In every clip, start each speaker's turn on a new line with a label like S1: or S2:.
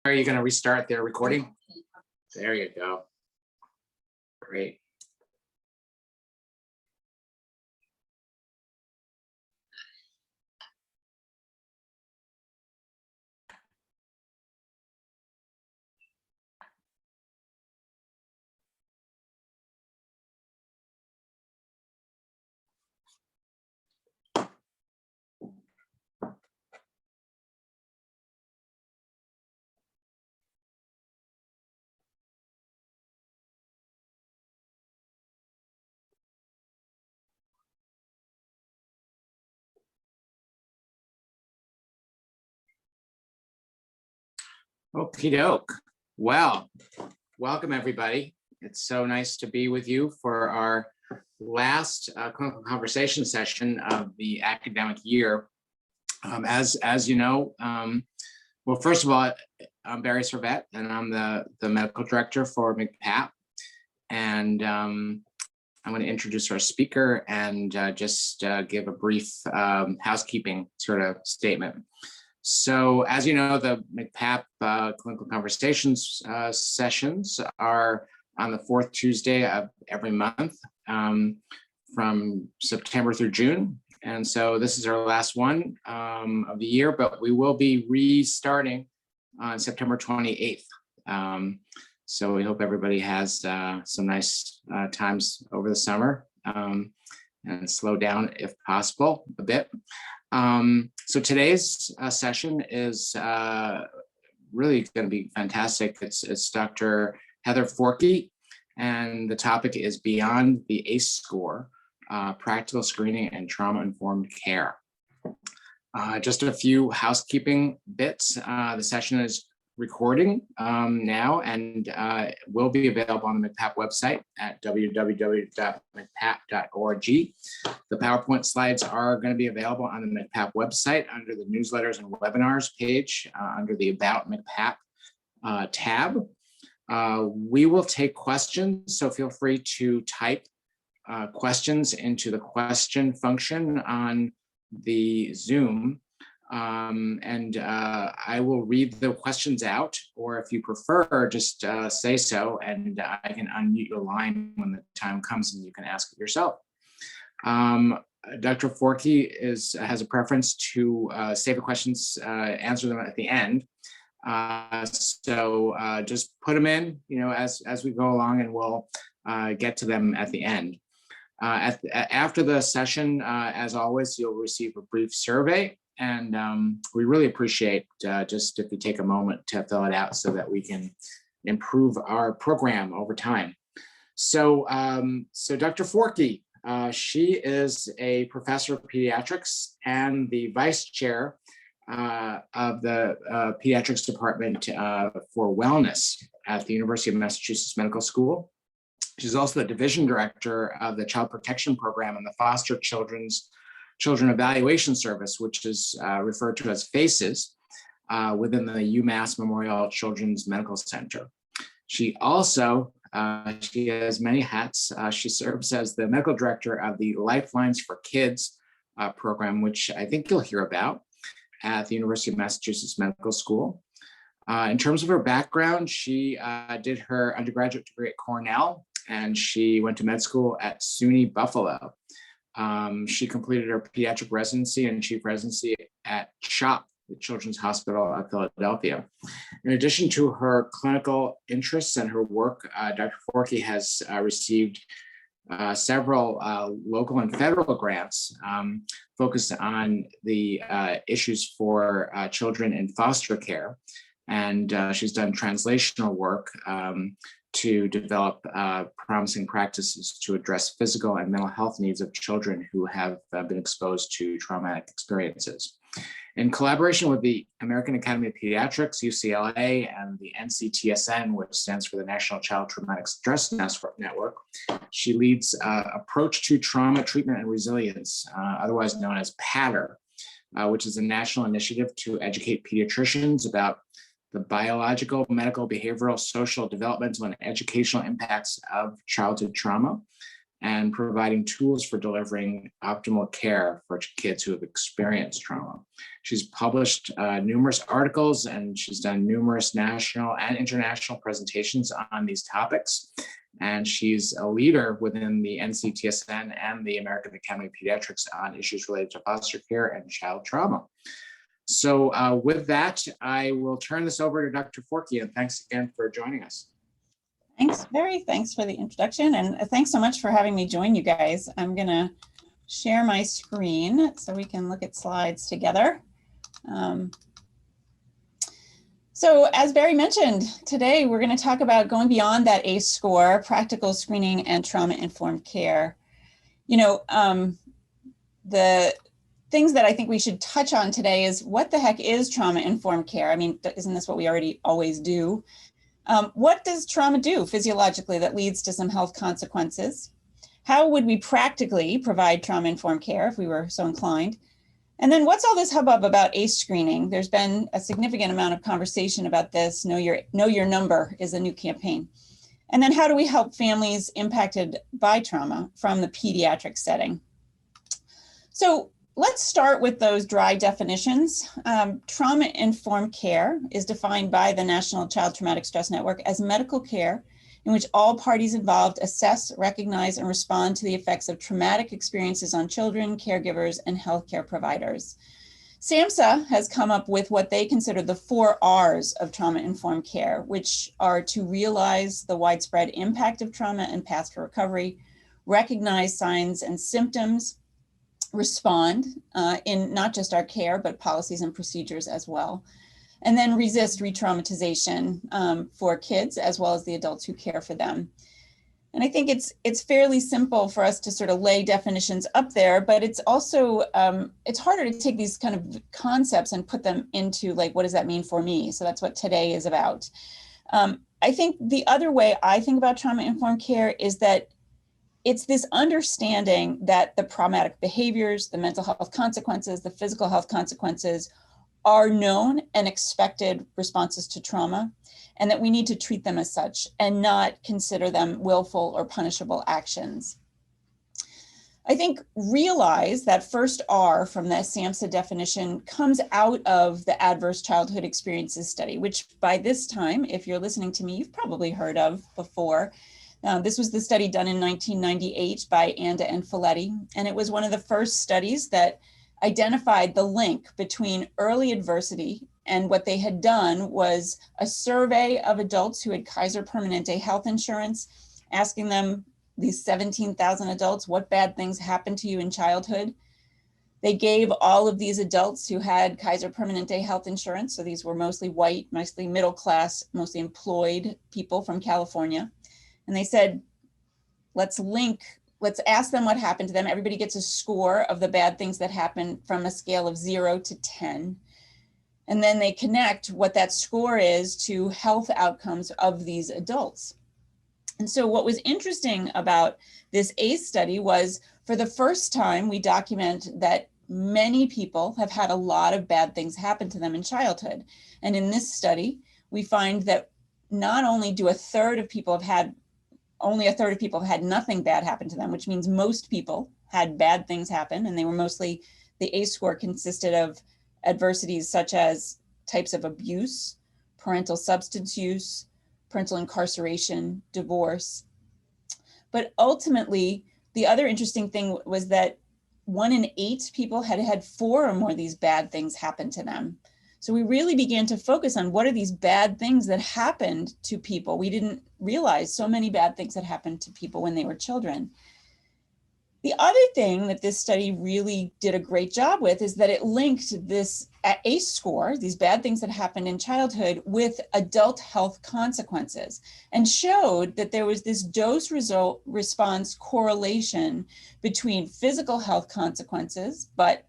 S1: Are you going to restart their recording? There you go. Great. Okie doke. Well, welcome everybody. It's so nice to be with you for our last clinical conversation session of the academic year. As you know, well, first of all, I'm Barry Servette, and I'm the medical director for MCPAP. And I'm going to introduce our speaker and just give a brief housekeeping sort of statement. So as you know, the MCPAP clinical conversations sessions are on the fourth Tuesday of every month from September through June. And so this is our last one of the year, but we will be restarting on September 28th. So we hope everybody has some nice times over the summer and slow down if possible a bit. So today's session is really going to be fantastic. It's Dr. Heather Forkey, and the topic is Beyond the ACE Score, Practical Screening and Trauma-Informed Care. Just a few housekeeping bits. The session is recording now and will be available on the MCPAP website at www.mcpap.org. The PowerPoint slides are going to be available on the MCPAP website under the newsletters and webinars page under the About MCPAP tab. We will take questions, so feel free to type questions into the question function on the Zoom. I will read the questions out, or if you prefer, just say so, and I can unmute your line when the time comes and you can ask it yourself. Dr. Forkey has a preference to save the questions, answer them at the end. So just put them in, as we go along, and we'll get to them at the end. After the session, as always, you'll receive a brief survey. And we really appreciate just if you take a moment to fill it out so that we can improve our program over time. So, Dr. Forkey, she is a professor of pediatrics and the vice chair of the pediatrics department for wellness at the University of Massachusetts Medical School. She's also the division director of the Child Protection Program and the Foster Children Evaluation Service, which is referred to as FACES, within the UMass Memorial Children's Medical Center. She also, she has many hats. She serves as the medical director of the Lifelines for Kids program, which I think you'll hear about at the University of Massachusetts Medical School. In terms of her background, she did her undergraduate degree at Cornell, and she went to med school at SUNY Buffalo. She completed her pediatric residency and chief residency at CHOP, the Children's Hospital of Philadelphia. In addition to her clinical interests and her work, Dr. Forkey has received several local and federal grants focused on the issues for children in foster care. And she's done translational work to develop promising practices to address physical and mental health needs of children who have been exposed to traumatic experiences. In collaboration with the American Academy of Pediatrics, UCLA, and the NCTSN, which stands for the National Child Traumatic Stress Network, she leads Approach to Trauma Treatment and Resilience, otherwise known as PATTER, which is a national initiative to educate pediatricians about the biological, medical, behavioral, social, developmental, and educational impacts of childhood trauma. and providing tools for delivering optimal care for kids who have experienced trauma. She's published numerous articles, and she's done numerous national and international presentations on these topics. And she's a leader within the NCTSN and the American Academy of Pediatrics on issues related to foster care and child trauma. So with that, I will turn this over to Dr. Forkey, and thanks again for joining us.
S2: Thanks, Barry. Thanks for the introduction, and thanks so much for having me join you guys. I'm gonna share my screen so we can look at slides together. So as Barry mentioned, today we're going to talk about going beyond that ACE score, practical screening and trauma-informed care. You know, the things that I think we should touch on today is what the heck is trauma-informed care? I mean, isn't this what we already always do? What does trauma do physiologically that leads to some health consequences? How would we practically provide trauma-informed care if we were so inclined? And then what's all this hubbub about ACE screening? There's been a significant amount of conversation about this. Know Your Number is a new campaign. And then how do we help families impacted by trauma from the pediatric setting? So let's start with those dry definitions. Trauma-informed care is defined by the National Child Traumatic Stress Network as medical care in which all parties involved assess, recognize, and respond to the effects of traumatic experiences on children, caregivers, and healthcare providers. SAMHSA has come up with what they consider the 4 R's of trauma-informed care, which are to realize the widespread impact of trauma and path to recovery, recognize signs and symptoms, respond in not just our care, but policies and procedures as well. And then resist re-traumatization for kids as well as the adults who care for them. And I think it's fairly simple for us to sort of lay definitions up there, but it's also, it's harder to take these kind of concepts and put them into like, what does that mean for me? So that's what today is about. I think the other way I think about trauma-informed care is that it's this understanding that the traumatic behaviors, the mental health consequences, the physical health consequences are known and expected responses to trauma, and that we need to treat them as such and not consider them willful or punishable actions. I think realize that first R from the SAMHSA definition comes out of the Adverse Childhood Experiences Study, which by this time, if you're listening to me, you've probably heard of before. This was the study done in 1998 by Anda and Folletti, and it was one of the first studies that identified the link between early adversity, and what they had done was a survey of adults who had Kaiser Permanente health insurance, asking them, these 17,000 adults, what bad things happened to you in childhood? They gave all of these adults who had Kaiser Permanente health insurance, so these were mostly white, mostly middle class, mostly employed people from California, and they said, let's ask them what happened to them. Everybody gets a score of the bad things that happened from a scale of 0 to 10. And then they connect what that score is to health outcomes of these adults. And so what was interesting about this ACE study was, for the first time, we document that many people have had a lot of bad things happen to them in childhood. And in this study, we find that not only do only a third of people have had nothing bad happen to them, which means most people had bad things happen, and they were mostly, the ACE score consisted of adversities such as types of abuse, parental substance use, parental incarceration, divorce. But ultimately, the other interesting thing was that 1 in 8 people had had 4 or more of these bad things happen to them. So we really began to focus on what are these bad things that happened to people. We didn't realize so many bad things that happened to people when they were children. The other thing that this study really did a great job with is that it linked this ACE score, these bad things that happened in childhood, with adult health consequences, and showed that there was this dose response correlation between physical health consequences, but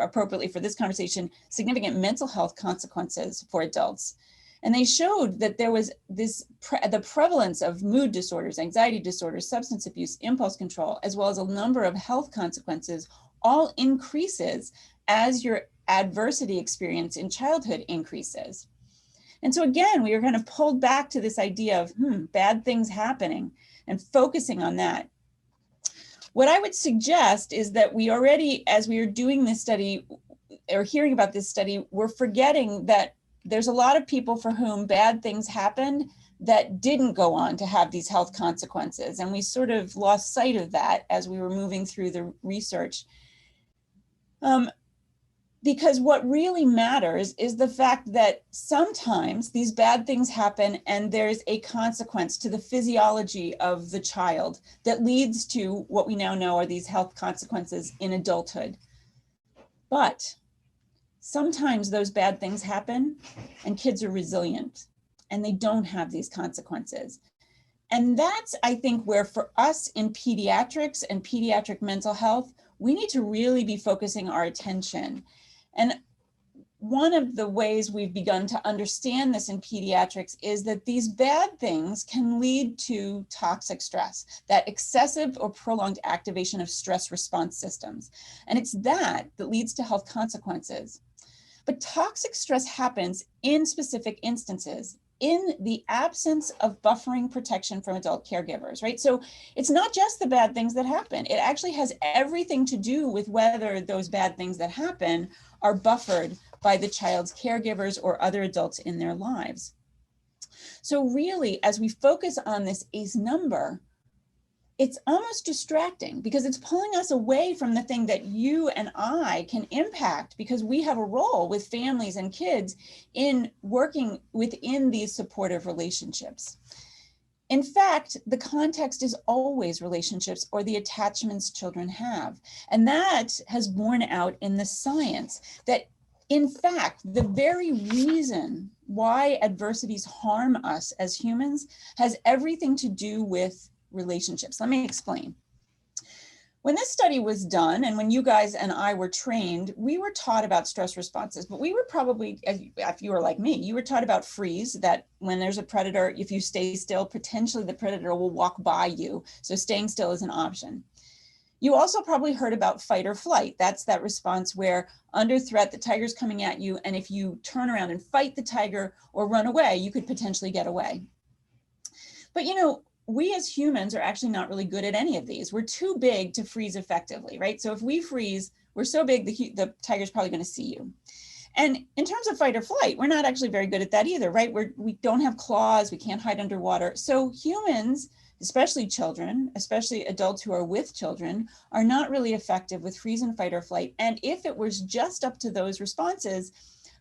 S2: appropriately for this conversation, significant mental health consequences for adults. And they showed that there was the prevalence of mood disorders, anxiety disorders, substance abuse, impulse control, as well as a number of health consequences, all increases as your adversity experience in childhood increases. And so again, we were kind of pulled back to this idea of bad things happening and focusing on that. What I would suggest is that we already, as we are doing this study or hearing about this study, we're forgetting that there's a lot of people for whom bad things happened that didn't go on to have these health consequences. And we sort of lost sight of that as we were moving through the research. Because what really matters is the fact that sometimes these bad things happen and there's a consequence to the physiology of the child that leads to what we now know are these health consequences in adulthood. But sometimes those bad things happen and kids are resilient and they don't have these consequences. And that's, I think, where for us in pediatrics and pediatric mental health, we need to really be focusing our attention. And one of the ways we've begun to understand this in pediatrics is that these bad things can lead to toxic stress, that excessive or prolonged activation of stress response systems. And it's that leads to health consequences. But toxic stress happens in specific instances in the absence of buffering protection from adult caregivers, right? So it's not just the bad things that happen. It actually has everything to do with whether those bad things that happen are buffered by the child's caregivers or other adults in their lives. So really, as we focus on this ACE number, it's almost distracting because it's pulling us away from the thing that you and I can impact, because we have a role with families and kids in working within these supportive relationships. In fact, the context is always relationships or the attachments children have. And that has borne out in the science that, in fact, the very reason why adversities harm us as humans has everything to do with relationships. Let me explain. When this study was done, and when you guys and I were trained, we were taught about stress responses, but we were probably, if you were like me, you were taught about freeze, that when there's a predator, if you stay still, potentially the predator will walk by you. So staying still is an option. You also probably heard about fight or flight. That's that response where under threat, the tiger's coming at you, and if you turn around and fight the tiger or run away, you could potentially get away. But you know, we as humans are actually not really good at any of these. We're too big to freeze effectively, right? So if we freeze, we're so big, the tiger's probably going to see you. And in terms of fight or flight, we're not actually very good at that either, right? We don't have claws, we can't hide underwater. So humans, especially children, especially adults who are with children, are not really effective with freeze and fight or flight. And if it was just up to those responses,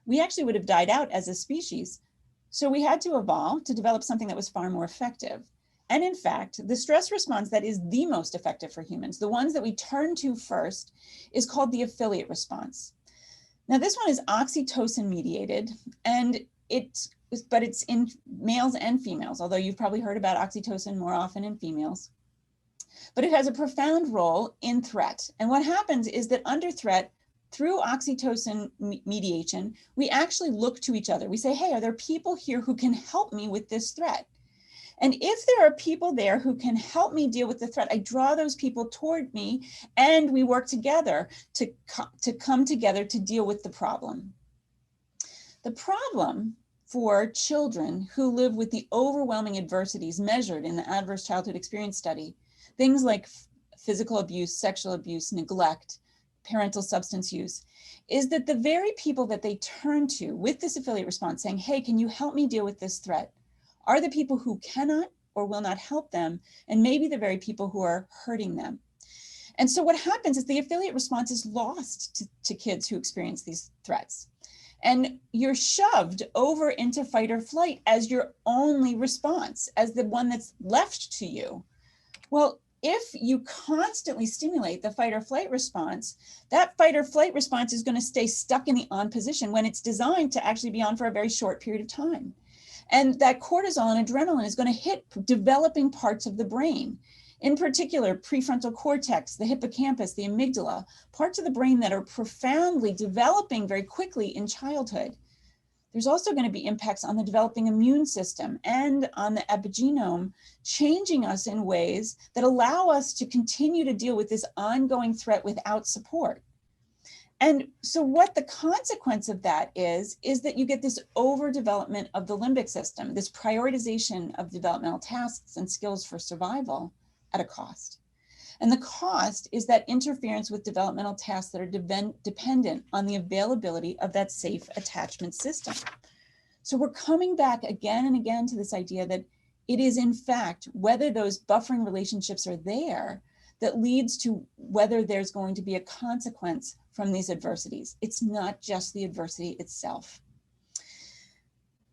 S2: we actually would have died out as a species. So we had to evolve to develop something that was far more effective. And in fact, the stress response that is the most effective for humans, the ones that we turn to first, is called the affiliate response. Now, this one is oxytocin mediated, and it's in males and females, although you've probably heard about oxytocin more often in females. But it has a profound role in threat. And what happens is that under threat, through oxytocin mediation, we actually look to each other. We say, hey, are there people here who can help me with this threat? And if there are people there who can help me deal with the threat, I draw those people toward me, and we work together to come together to deal with the problem. The problem for children who live with the overwhelming adversities measured in the Adverse Childhood Experience Study, things like physical abuse, sexual abuse, neglect, parental substance use, is that the very people that they turn to with this affiliate response saying, hey, can you help me deal with this threat, are the people who cannot or will not help them, and maybe the very people who are hurting them. And so what happens is the affiliate response is lost to kids who experience these threats. And you're shoved over into fight or flight as your only response, as the one that's left to you. Well, if you constantly stimulate the fight or flight response, that fight or flight response is going to stay stuck in the on position when it's designed to actually be on for a very short period of time. And that cortisol and adrenaline is going to hit developing parts of the brain, in particular, prefrontal cortex, the hippocampus, the amygdala, parts of the brain that are profoundly developing very quickly in childhood. There's also going to be impacts on the developing immune system and on the epigenome, changing us in ways that allow us to continue to deal with this ongoing threat without support. And so what the consequence of that is that you get this overdevelopment of the limbic system, this prioritization of developmental tasks and skills for survival at a cost. And the cost is that interference with developmental tasks that are dependent on the availability of that safe attachment system. So we're coming back again and again to this idea that it is in fact whether those buffering relationships are there that leads to whether there's going to be a consequence from these adversities. It's not just the adversity itself.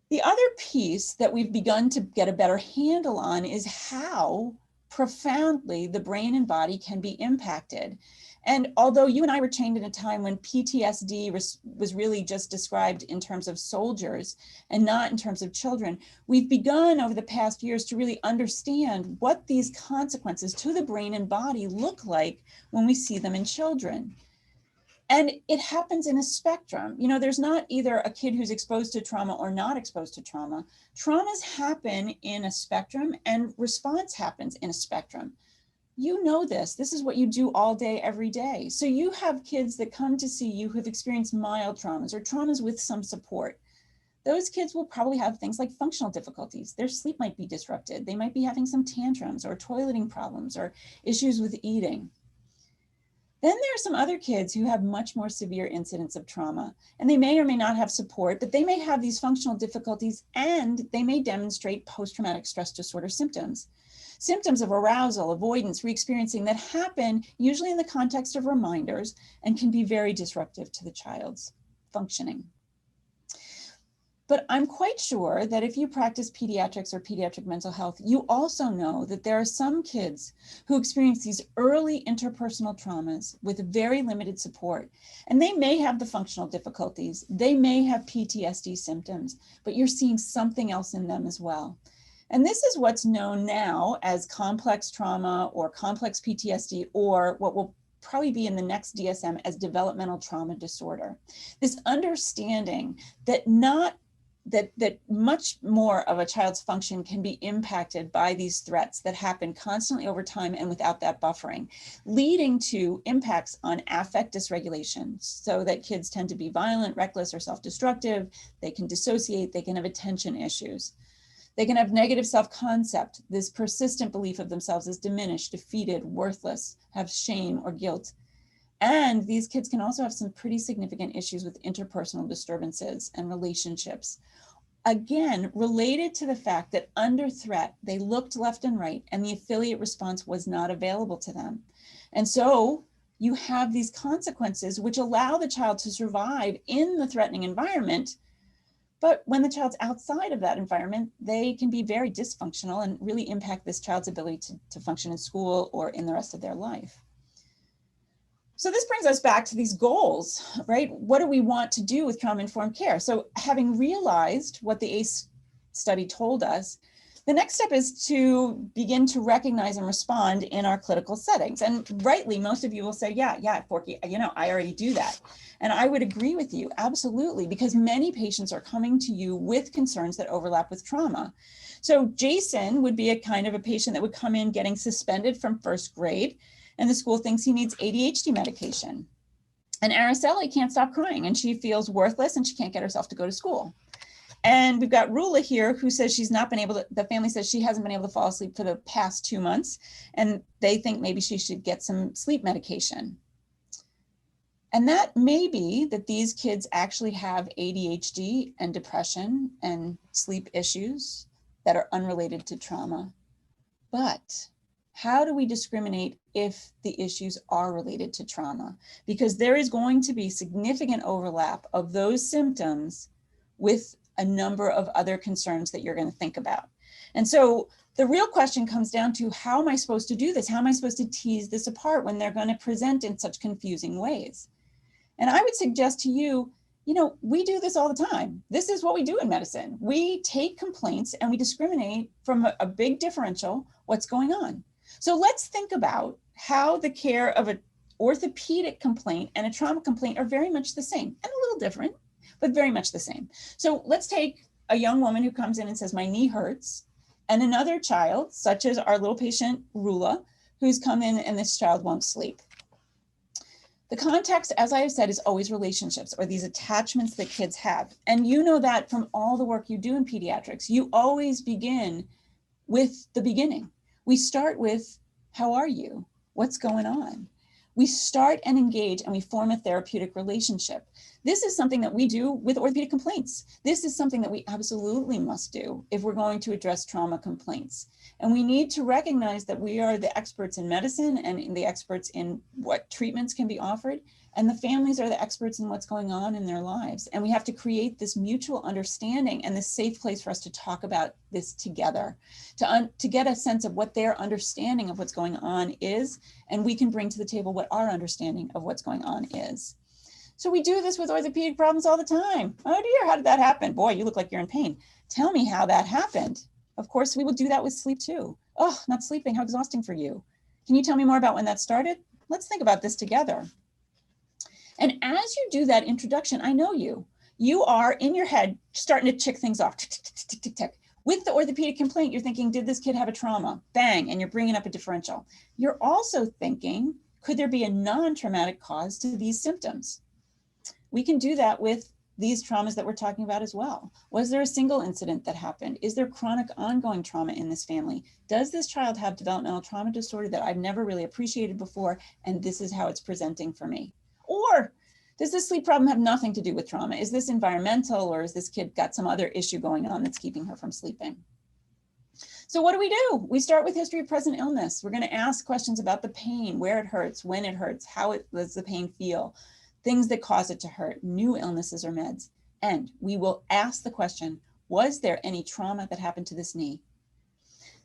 S2: The other piece that we've begun to get a better handle on is how profoundly the brain and body can be impacted. And although you and I were trained in a time when PTSD was really just described in terms of soldiers and not in terms of children, we've begun over the past years to really understand what these consequences to the brain and body look like when we see them in children. And it happens in a spectrum. You know, there's not either a kid who's exposed to trauma or not exposed to trauma. Traumas happen in a spectrum and response happens in a spectrum. You know this is what you do all day, every day. So you have kids that come to see you who've experienced mild traumas or traumas with some support. Those kids will probably have things like functional difficulties. Their sleep might be disrupted. They might be having some tantrums or toileting problems or issues with eating. Then there are some other kids who have much more severe incidents of trauma, and they may or may not have support, but they may have these functional difficulties and they may demonstrate post-traumatic stress disorder symptoms. Symptoms of arousal, avoidance, re-experiencing that happen usually in the context of reminders and can be very disruptive to the child's functioning. But I'm quite sure that if you practice pediatrics or pediatric mental health, you also know that there are some kids who experience these early interpersonal traumas with very limited support. And they may have the functional difficulties, they may have PTSD symptoms, but you're seeing something else in them as well. And this is what's known now as complex trauma or complex PTSD, or what will probably be in the next DSM as developmental trauma disorder. This understanding that that much more of a child's function can be impacted by these threats that happen constantly over time and without that buffering, leading to impacts on affect dysregulation, so that kids tend to be violent, reckless, or self-destructive. They can dissociate, they can have attention issues. They can have negative self-concept, this persistent belief of themselves as diminished, defeated, worthless, have shame or guilt. And these kids can also have some pretty significant issues with interpersonal disturbances and relationships. Again, related to the fact that under threat, they looked left and right and the affiliate response was not available to them. And so you have these consequences which allow the child to survive in the threatening environment. But when the child's outside of that environment, they can be very dysfunctional and really impact this child's ability to function in school or in the rest of their life. So this brings us back to these goals, right? What do we want to do with trauma-informed care? So having realized what the ACE study told us, the next step is to begin to recognize and respond in our clinical settings. And rightly, most of you will say, yeah, Forkey, I already do that. And I would agree with you, absolutely, because many patients are coming to you with concerns that overlap with trauma. So Jason would be a kind of a patient that would come in getting suspended from first grade, and the school thinks he needs ADHD medication. And Araceli can't stop crying and she feels worthless and she can't get herself to go to school. And we've got Rula here who says she's not been able to, the family says she hasn't been able to fall asleep for the past 2 months. And they think maybe she should get some sleep medication. And that may be that these kids actually have ADHD and depression and sleep issues that are unrelated to trauma. But how do we discriminate if the issues are related to trauma? Because there is going to be significant overlap of those symptoms with a number of other concerns that you're going to think about. And so the real question comes down to, how am I supposed to do this? How am I supposed to tease this apart when they're going to present in such confusing ways? And I would suggest to you, we do this all the time. This is what we do in medicine. We take complaints and we discriminate from a big differential, what's going on. So let's think about how the care of an orthopedic complaint and a trauma complaint are very much the same, and a little different, but very much the same. So let's take a young woman who comes in and says, my knee hurts, and another child, such as our little patient, Rula, who's come in and this child won't sleep. The context, as I have said, is always relationships or these attachments that kids have. And you know that from all the work you do in pediatrics, you always begin with the beginning. We start with, how are you? what's going on. We start and engage and we form a therapeutic relationship. This is something that we do with orthopedic complaints. This is something that we absolutely must do if we're going to address trauma complaints. And we need to recognize that we are the experts in medicine and the experts in what treatments can be offered. And the families are the experts in what's going on in their lives. And we have to create this mutual understanding and this safe place for us to talk about this together, to get a sense of what their understanding of what's going on is. And we can bring to the table what our understanding of what's going on is. So we do this with orthopedic problems all the time. Oh dear, how did that happen? Boy, you look like you're in pain. Tell me how that happened. Of course, we will do that with sleep too. Oh, not sleeping, how exhausting for you. Can you tell me more about when that started? Let's think about this together. And as you do that introduction, I know you are in your head starting to check things off. Tick, tick, tick, tick, tick, tick. With the orthopedic complaint, you're thinking, did this kid have a trauma? Bang, and you're bringing up a differential. You're also thinking, could there be a non-traumatic cause to these symptoms? We can do that with these traumas that we're talking about as well. Was there a single incident that happened? Is there chronic ongoing trauma in this family? Does this child have developmental trauma disorder that I've never really appreciated before, and this is how it's presenting for me? Or does this sleep problem have nothing to do with trauma? Is this environmental, or is this kid got some other issue going on that's keeping her from sleeping? So what do? We start with history of present illness. We're going to ask questions about the pain, where it hurts, when it hurts, how does the pain feel, things that cause it to hurt, new illnesses or meds. And we will ask the question, was there any trauma that happened to this knee?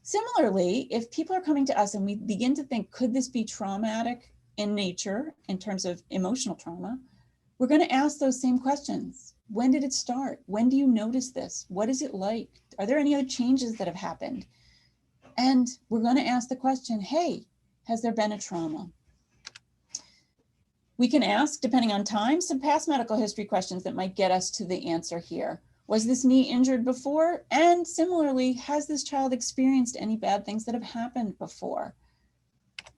S2: Similarly, if people are coming to us and we begin to think, could this be traumatic in nature in terms of emotional trauma? We're going to ask those same questions. When did it start? When do you notice this? What is it like? Are there any other changes that have happened? And we're going to ask the question, hey, has there been a trauma? We can ask, depending on time, some past medical history questions that might get us to the answer here. Was this knee injured before? And similarly, has this child experienced any bad things that have happened before?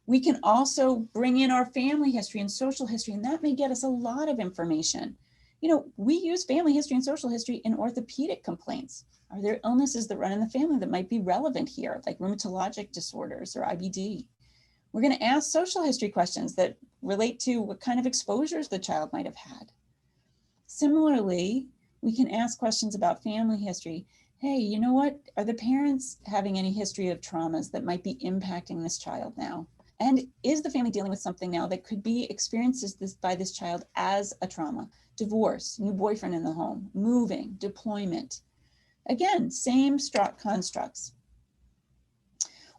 S2: We can also bring in our family history and social history, and that may get us a lot of information. You know, we use family history and social history in orthopedic complaints. Are there illnesses that run in the family that might be relevant here, like rheumatologic disorders or IBD? We're going to ask social history questions that relate to what kind of exposures the child might have had. Similarly, we can ask questions about family history. Hey, you know what? Are the parents having any history of traumas that might be impacting this child now? And is the family dealing with something now that could be experienced by this child as a trauma? Divorce, new boyfriend in the home, moving, deployment. Again, same constructs.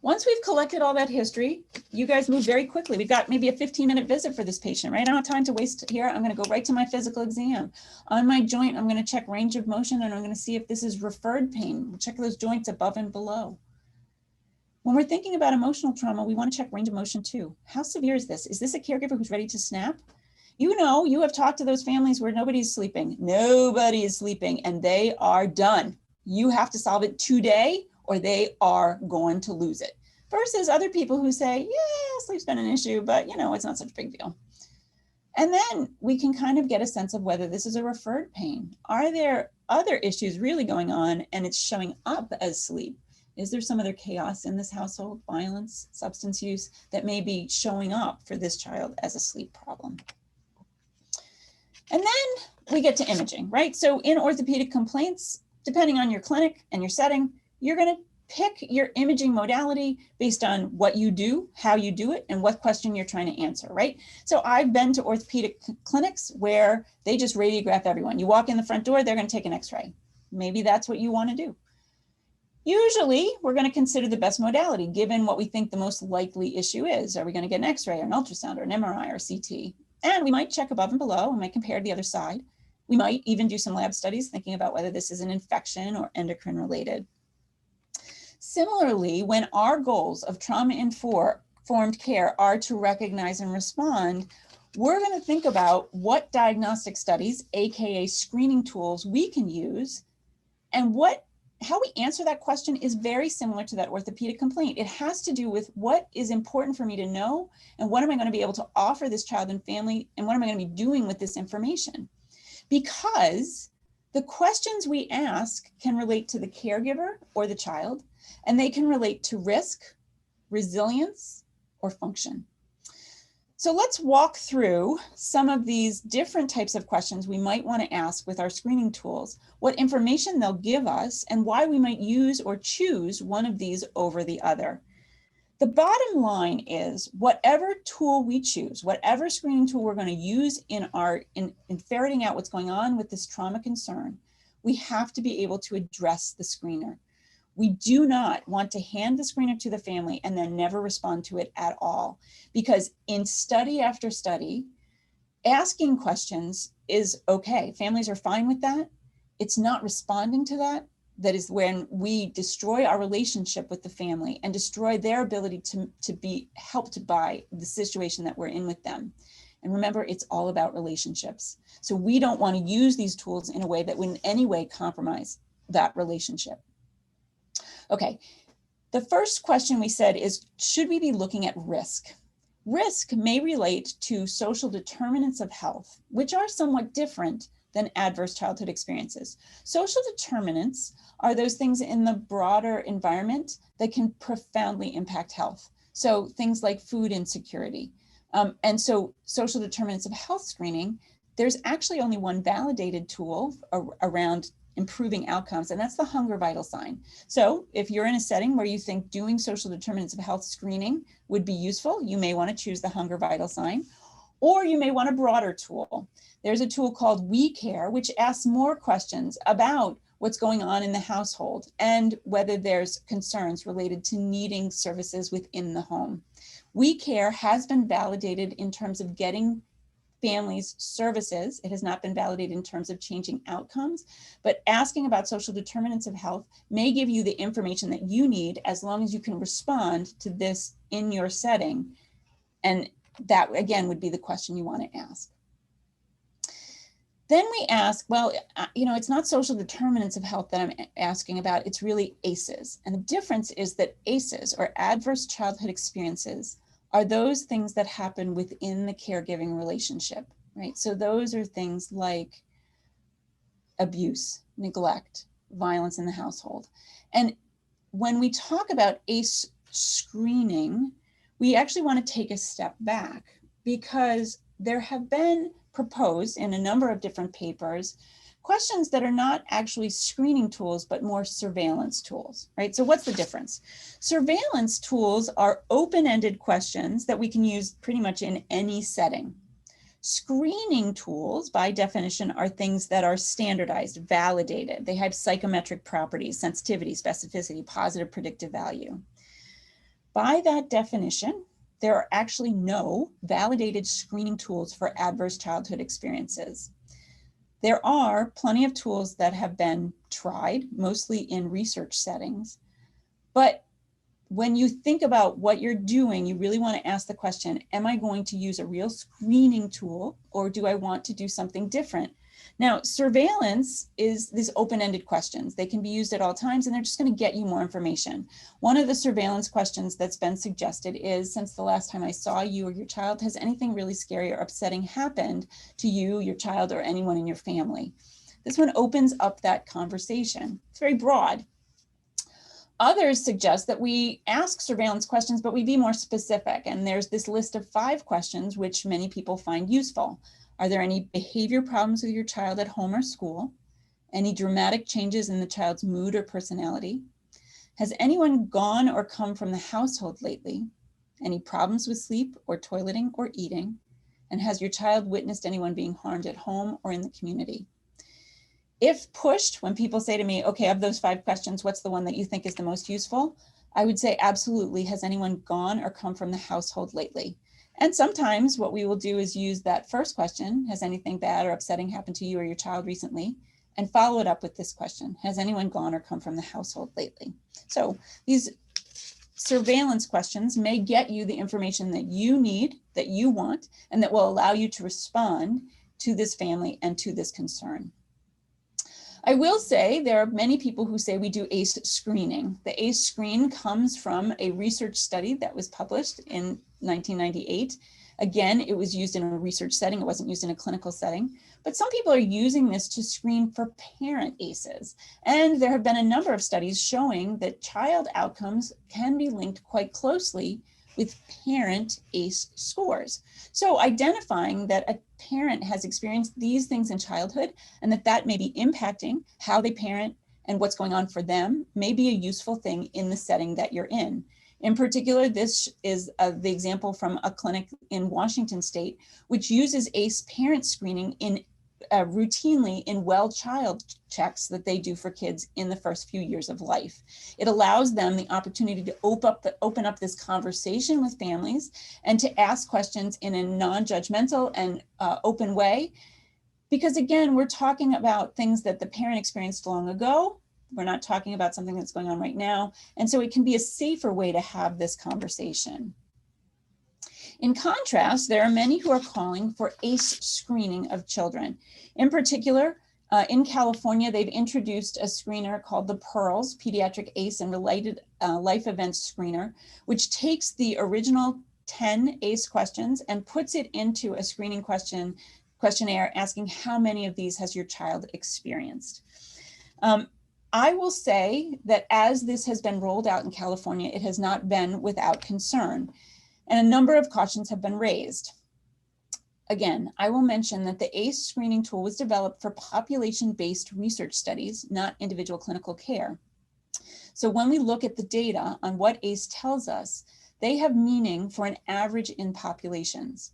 S2: Once we've collected all that history, you guys move very quickly. We've got maybe a 15-minute visit for this patient, right? I don't have time to waste here. I'm going to go right to my physical exam. On my joint, I'm going to check range of motion, and I'm going to see if this is referred pain. We'll check those joints above and below. When we're thinking about emotional trauma, we want to check range of motion too. How severe is this? Is this a caregiver who's ready to snap? You know, you have talked to those families where nobody's sleeping. Nobody is sleeping, and they are done. You have to solve it today, or they are going to lose it. Versus other people who say, yeah, sleep's been an issue, but you know, it's not such a big deal. And then we can kind of get a sense of whether this is a referred pain. Are there other issues really going on and it's showing up as sleep? Is there some other chaos in this household, violence, substance use that may be showing up for this child as a sleep problem? And then we get to imaging, right? So in orthopedic complaints, depending on your clinic and your setting, you're going to pick your imaging modality based on what you do, how you do it, and what question you're trying to answer, right? So I've been to orthopedic clinics where they just radiograph everyone. You walk in the front door, they're going to take an x-ray. Maybe that's what you want to do. Usually, we're going to consider the best modality given what we think the most likely issue is. Are we going to get an x-ray or an ultrasound or an MRI or CT? And we might check above and below, we might compare to the other side. We might even do some lab studies thinking about whether this is an infection or endocrine related. Similarly, when our goals of trauma-informed care are to recognize and respond, we're going to think about what diagnostic studies, AKA screening tools, we can use, and how we answer that question is very similar to that orthopedic complaint. It has to do with what is important for me to know, and what am I going to be able to offer this child and family, and what am I going to be doing with this information? Because the questions we ask can relate to the caregiver or the child, and they can relate to risk, resilience, or function. So let's walk through some of these different types of questions we might want to ask with our screening tools, what information they'll give us, and why we might use or choose one of these over the other. The bottom line is whatever tool we choose, whatever screening tool we're going to use in ferreting out what's going on with this trauma concern, we have to be able to address the screener. We do not want to hand the screener to the family and then never respond to it at all, because in study after study, asking questions is okay. Families are fine with that. It's not responding to that is when we destroy our relationship with the family and destroy their ability to be helped by the situation that we're in with them. And remember, it's all about relationships. So we don't want to use these tools in a way that would in any way compromise that relationship. Okay, the first question we said is, should we be looking at risk? Risk may relate to social determinants of health, which are somewhat different than adverse childhood experiences. Social determinants are those things in the broader environment that can profoundly impact health. So things like food insecurity. And so social determinants of health screening, there's actually only one validated tool around improving outcomes, and that's the hunger vital sign. So if you're in a setting where you think doing social determinants of health screening would be useful, you may want to choose the hunger vital sign, or you may want a broader tool. There's a tool called We Care, which asks more questions about what's going on in the household and whether there's concerns related to needing services within the home. We Care has been validated in terms of getting families services. It has not been validated in terms of changing outcomes, but asking about social determinants of health may give you the information that you need as long as you can respond to this in your setting. And that, again, would be the question you want to ask. Then we ask, well, it's not social determinants of health that I'm asking about, it's really ACEs. And the difference is that ACEs, or adverse childhood experiences, are those things that happen within the caregiving relationship, right? So those are things like abuse, neglect, violence in the household. And when we talk about ACE screening, we actually want to take a step back, because there have been proposed in a number of different papers questions that are not actually screening tools, but more surveillance tools, right? So what's the difference? Surveillance tools are open-ended questions that we can use pretty much in any setting. Screening tools, by definition, are things that are standardized, validated. They have psychometric properties, sensitivity, specificity, positive predictive value. By that definition, there are actually no validated screening tools for adverse childhood experiences. There are plenty of tools that have been tried, mostly in research settings. But when you think about what you're doing, you really want to ask the question, am I going to use a real screening tool, or do I want to do something different? Now, surveillance is these open-ended questions. They can be used at all times, and they're just going to get you more information. One of the surveillance questions that's been suggested is, since the last time I saw you or your child, has anything really scary or upsetting happened to you, your child, or anyone in your family? This one opens up that conversation. It's very broad. Others suggest that we ask surveillance questions, but we be more specific. And there's this list of 5 questions, which many people find useful. Are there any behavior problems with your child at home or school? Any dramatic changes in the child's mood or personality? Has anyone gone or come from the household lately? Any problems with sleep or toileting or eating? And has your child witnessed anyone being harmed at home or in the community? If pushed, when people say to me, okay, of those 5 questions, what's the one that you think is the most useful? I would say, absolutely, has anyone gone or come from the household lately? And sometimes what we will do is use that first question, has anything bad or upsetting happened to you or your child recently? And follow it up with this question, has anyone gone or come from the household lately? So these surveillance questions may get you the information that you need, that you want, and that will allow you to respond to this family and to this concern. I will say there are many people who say we do ACE screening. The ACE screen comes from a research study that was published in 1998. Again, it was used in a research setting. It wasn't used in a clinical setting. But some people are using this to screen for parent ACEs. And there have been a number of studies showing that child outcomes can be linked quite closely with parent ACE scores. So identifying that a parent has experienced these things in childhood and that may be impacting how they parent and what's going on for them may be a useful thing in the setting that you're in. In particular, this is the example from a clinic in Washington State, which uses ACE parent screening routinely in well child checks that they do for kids in the first few years of life. It allows them the opportunity to open up this conversation with families and to ask questions in a non-judgmental and open way. Because again, we're talking about things that the parent experienced long ago. We're not talking about something that's going on right now. And so it can be a safer way to have this conversation. In contrast, there are many who are calling for ACE screening of children. In particular, in California, they've introduced a screener called the PEARLS, Pediatric ACE and Related Life Events Screener, which takes the original 10 ACE questions and puts it into a screening questionnaire asking how many of these has your child experienced. I will say that as this has been rolled out in California, it has not been without concern, and a number of cautions have been raised. Again, I will mention that the ACE screening tool was developed for population-based research studies, not individual clinical care. So when we look at the data on what ACE tells us, they have meaning for an average in populations.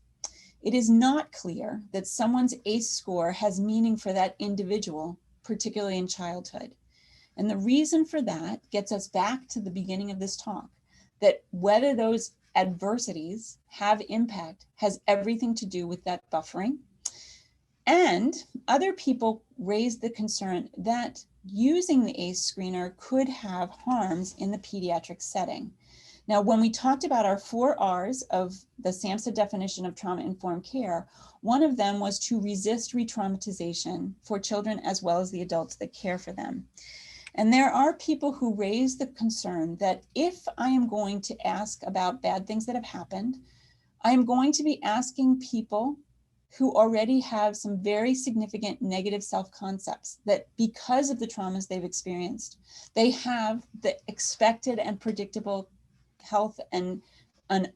S2: It is not clear that someone's ACE score has meaning for that individual, particularly in childhood. And the reason for that gets us back to the beginning of this talk, that whether those adversities have impact has everything to do with that buffering. And other people raised the concern that using the ACE screener could have harms in the pediatric setting. Now, when we talked about our 4 R's of the SAMHSA definition of trauma-informed care, one of them was to resist re-traumatization for children as well as the adults that care for them. And there are people who raise the concern that if I am going to ask about bad things that have happened, I am going to be asking people who already have some very significant negative self-concepts, that because of the traumas they've experienced, they have the expected and predictable health and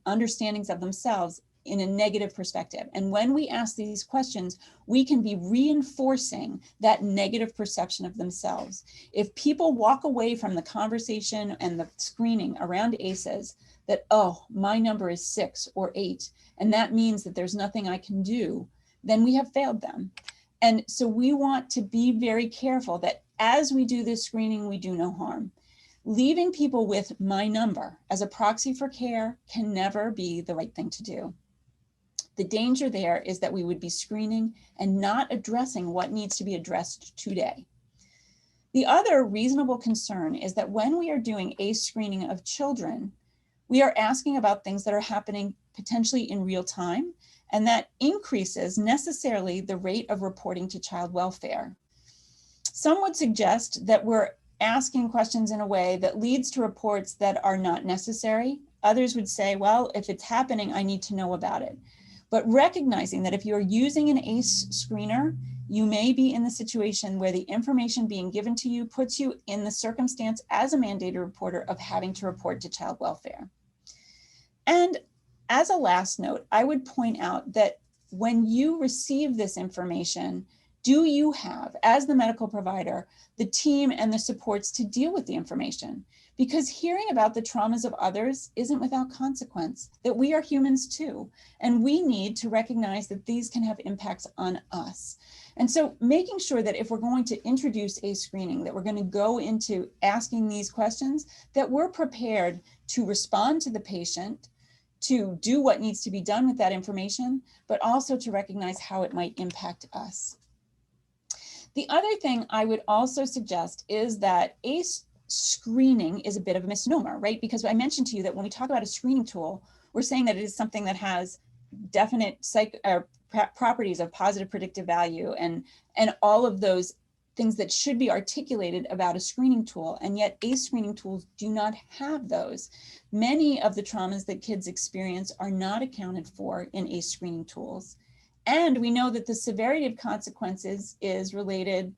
S2: understandings of themselves in a negative perspective. And when we ask these questions, we can be reinforcing that negative perception of themselves. If people walk away from the conversation and the screening around ACEs that, oh, my number is 6 or 8, and that means that there's nothing I can do, then we have failed them. And so we want to be very careful that as we do this screening, we do no harm. Leaving people with my number as a proxy for care can never be the right thing to do. The danger there is that we would be screening and not addressing what needs to be addressed today. The other reasonable concern is that when we are doing ACE screening of children, we are asking about things that are happening potentially in real time, and that increases necessarily the rate of reporting to child welfare. Some would suggest that we're asking questions in a way that leads to reports that are not necessary. Others would say, well, if it's happening, I need to know about it. But recognizing that if you're using an ACE screener, you may be in the situation where the information being given to you puts you in the circumstance as a mandated reporter of having to report to child welfare. And as a last note, I would point out that when you receive this information, do you have, as the medical provider, the team and the supports to deal with the information? Because hearing about the traumas of others isn't without consequence, that we are humans too, and we need to recognize that these can have impacts on us. And so making sure that if we're going to introduce ACE screening, that we're going to go into asking these questions, that we're prepared to respond to the patient, to do what needs to be done with that information, but also to recognize how it might impact us. The other thing I would also suggest is that ACE screening is a bit of a misnomer, right? Because I mentioned to you that when we talk about a screening tool, we're saying that it is something that has definite properties of positive predictive value and all of those things that should be articulated about a screening tool. And yet ACE screening tools do not have those. Many of the traumas that kids experience are not accounted for in ACE screening tools. And we know that the severity of consequences is related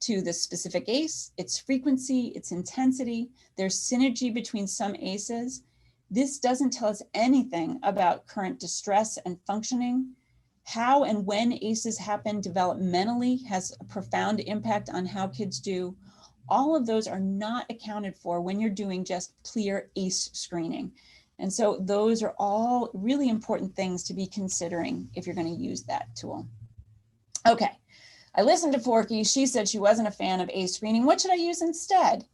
S2: to the specific ACE, its frequency, its intensity. There's synergy between some ACEs. This doesn't tell us anything about current distress and functioning. How and when ACEs happen developmentally has a profound impact on how kids do. All of those are not accounted for when you're doing just clear ACE screening. And so those are all really important things to be considering if you're going to use that tool. Okay, I listened to Forkey. She said she wasn't a fan of ACE screening. What should I use instead?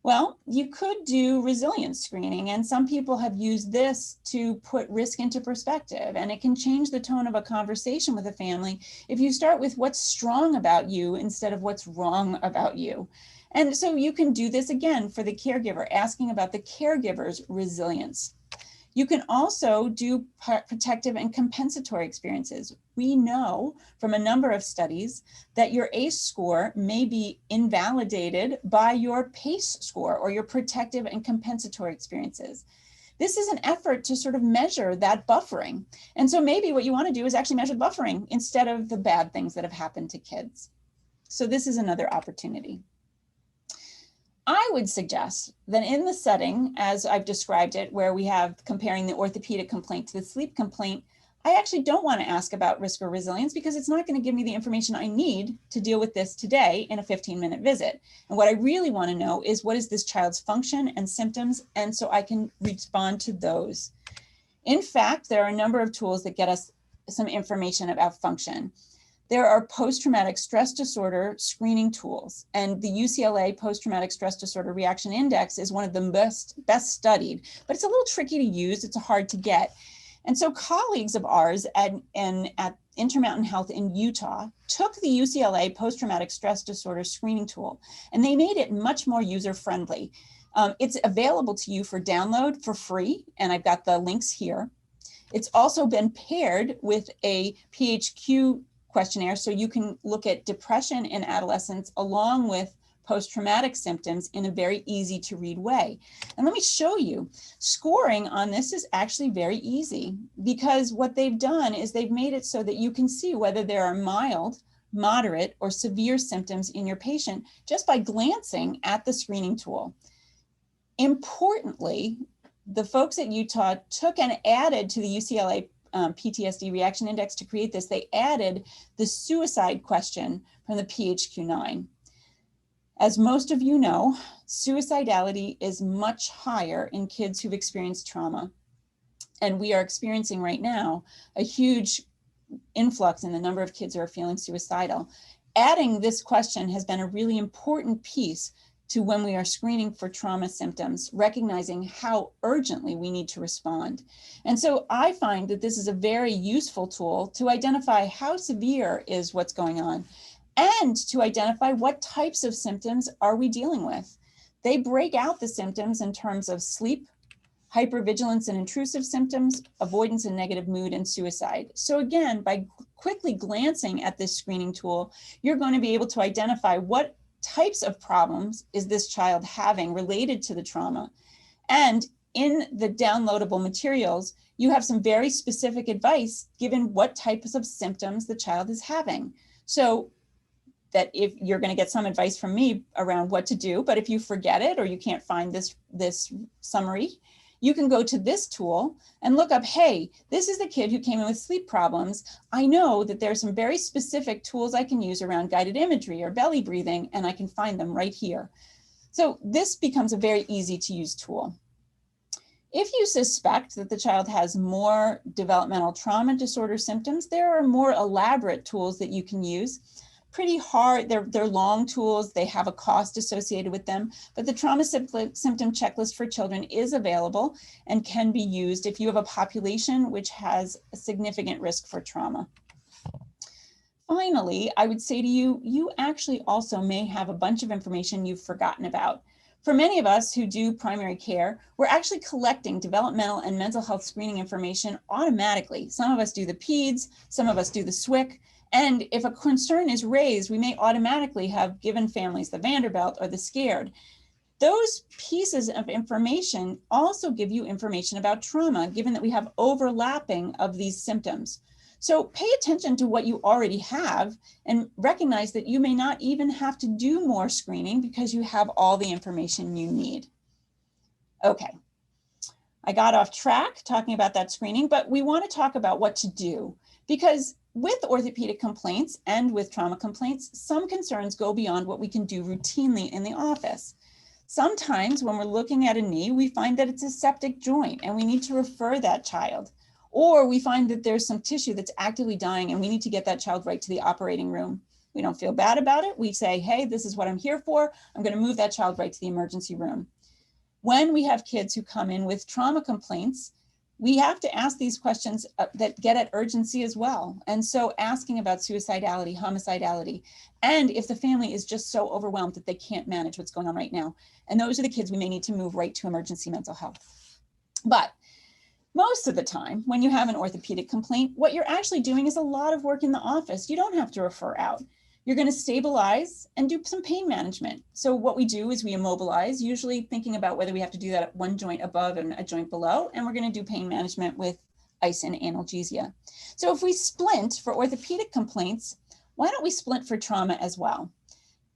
S2: Well, you could do resilience screening, and some people have used this to put risk into perspective, and it can change the tone of a conversation with a family if you start with what's strong about you instead of what's wrong about you. And so you can do this again for the caregiver, asking about the caregiver's resilience. You can also do protective and compensatory experiences. We know from a number of studies that your ACE score may be invalidated by your PACE score or your protective and compensatory experiences. This is an effort to sort of measure that buffering. And so maybe what you want to do is actually measure buffering instead of the bad things that have happened to kids. So this is another opportunity. I would suggest that in the setting, as I've described it, where we have comparing the orthopedic complaint to the sleep complaint, I actually don't want to ask about risk or resilience because it's not going to give me the information I need to deal with this today in a 15-minute visit. And what I really want to know is what is this child's function and symptoms, and so I can respond to those. In fact, there are a number of tools that get us some information about function. There are post-traumatic stress disorder screening tools, and the UCLA Post-Traumatic Stress Disorder Reaction Index is one of the best studied, but it's a little tricky to use, it's hard to get. And so colleagues of ours at Intermountain Health in Utah took the UCLA Post-Traumatic Stress Disorder screening tool, and they made it much more user-friendly. It's available to you for download for free, and I've got the links here. It's also been paired with a PHQ questionnaire, so you can look at depression in adolescents along with post-traumatic symptoms in a very easy to read way. And let me show you, scoring on this is actually very easy because what they've done is they've made it so that you can see whether there are mild, moderate, or severe symptoms in your patient just by glancing at the screening tool. Importantly, the folks at Utah took and added to the UCLA PTSD reaction index to create this. They added the suicide question from the PHQ-9. As most of you know, suicidality is much higher in kids who've experienced trauma. And we are experiencing right now a huge influx in the number of kids who are feeling suicidal. Adding this question has been a really important piece to when we are screening for trauma symptoms, recognizing how urgently we need to respond. And so I find that this is a very useful tool to identify how severe is what's going on and to identify what types of symptoms are we dealing with. They break out the symptoms in terms of sleep, hypervigilance and intrusive symptoms, avoidance and negative mood, and suicide. So again, by quickly glancing at this screening tool, you're going to be able to identify what types of problems is this child having related to the trauma. And in the downloadable materials, you have some very specific advice given what types of symptoms the child is having. So that if you're going to get some advice from me around what to do, but if you forget it or you can't find this summary, you can go to this tool and look up, hey, this is the kid who came in with sleep problems. I know that there's some very specific tools I can use around guided imagery or belly breathing, and I can find them right here. So this becomes a very easy to use tool. If you suspect that the child has more developmental trauma disorder symptoms, there are more elaborate tools that you can use. Pretty hard, they're long tools, they have a cost associated with them, but the trauma symptom checklist for children is available and can be used if you have a population which has a significant risk for trauma. Finally, I would say to you, you actually also may have a bunch of information you've forgotten about. For many of us who do primary care, we're actually collecting developmental and mental health screening information automatically. Some of us do the PEDS, some of us do the SWIC, and if a concern is raised, we may automatically have given families the Vanderbilt or the SCARED. Those pieces of information also give you information about trauma, given that we have overlapping of these symptoms. So pay attention to what you already have and recognize that you may not even have to do more screening because you have all the information you need. Okay. I got off track talking about that screening, but we want to talk about what to do, because with orthopedic complaints and with trauma complaints, some concerns go beyond what we can do routinely in the office. Sometimes when we're looking at a knee, we find that it's a septic joint and we need to refer that child. Or we find that there's some tissue that's actively dying and we need to get that child right to the operating room. We don't feel bad about it. We say, hey, this is what I'm here for. I'm going to move that child right to the emergency room. When we have kids who come in with trauma complaints, we have to ask these questions that get at urgency as well. And so asking about suicidality, homicidality, and if the family is just so overwhelmed that they can't manage what's going on right now. And those are the kids we may need to move right to emergency mental health. But most of the time, when you have an orthopedic complaint, what you're actually doing is a lot of work in the office. You don't have to refer out. You're going to stabilize and do some pain management. So what we do is we immobilize, usually thinking about whether we have to do that at one joint above and a joint below, and we're going to do pain management with ice and analgesia. So if we splint for orthopedic complaints, why don't we splint for trauma as well?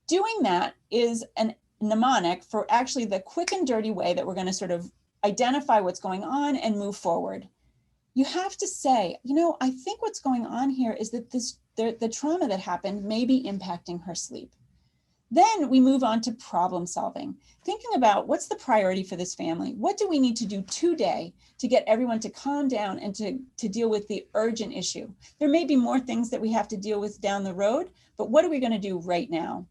S2: Doing that is a mnemonic for actually the quick and dirty way that we're going to sort of identify what's going on and move forward. You have to say, I think what's going on here is that the trauma that happened may be impacting her sleep. Then we move on to problem solving, thinking about what's the priority for this family? What do we need to do today to get everyone to calm down and to deal with the urgent issue? There may be more things that we have to deal with down the road, but what are we going to do right now?